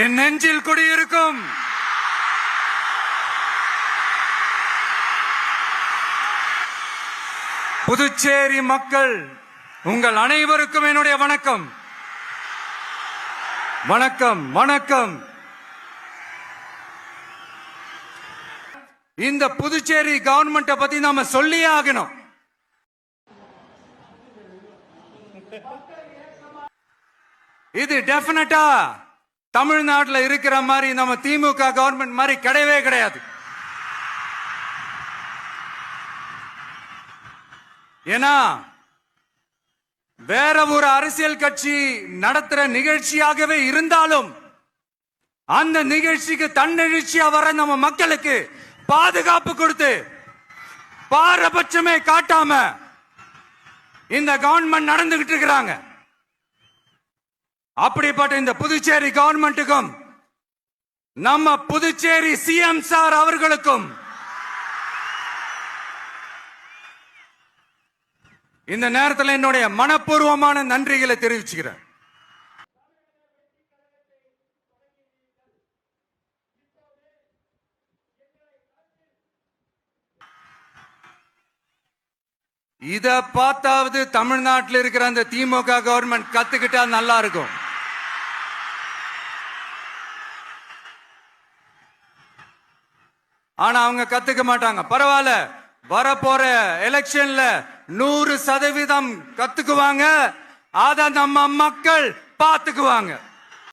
என் நெஞ்சில் குடியிருக்கும் புதுச்சேரி மக்கள் உங்கள் அனைவருக்கும் என்னுடைய வணக்கம். வணக்கம் வணக்கம். இந்த புதுச்சேரி கவர்மெண்ட்டை பத்தி நாம சொல்லியே ஆகணும். இது டெஃபினட்டா தமிழ்நாட்டில் இருக்கிற மாதிரி நம்ம திமுக கவர்மெண்ட் மாதிரி கிடையவே கிடையாது. ஏன்னா வேற ஒரு அரசியல் கட்சி நடத்துற நிகழ்ச்சியாகவே இருந்தாலும் அந்த நிகழ்ச்சிக்கு தன்னெழுச்சியா வர நம்ம மக்களுக்கு பாதுகாப்பு கொடுத்து பாரபட்சமே காட்டாம இந்த கவர்மெண்ட் நடந்துகிட்டு இருக்கிறாங்க. அப்படிப்பட்ட இந்த புதுச்சேரி கவர்மெண்ட்டுக்கும் நம்ம புதுச்சேரி சிஎம் சார் அவர்களுக்கும் இந்த நேரத்தில் என்னுடைய மனப்பூர்வமான நன்றிகளை தெரிவிச்சுக்கிறேன். இத பார்த்தாவது தமிழ்நாட்டில் இருக்கிற அந்த திமுக கவர்மெண்ட் கத்துக்கிட்டா நல்லா இருக்கும். ஆனா அவங்க கத்துக்க மாட்டாங்க. பரவாயில்ல, வரப்போற எலெக்ஷன்ல 100% கத்துக்குவாங்க. அத நம்ம மக்கள் பார்த்துக்குவாங்க.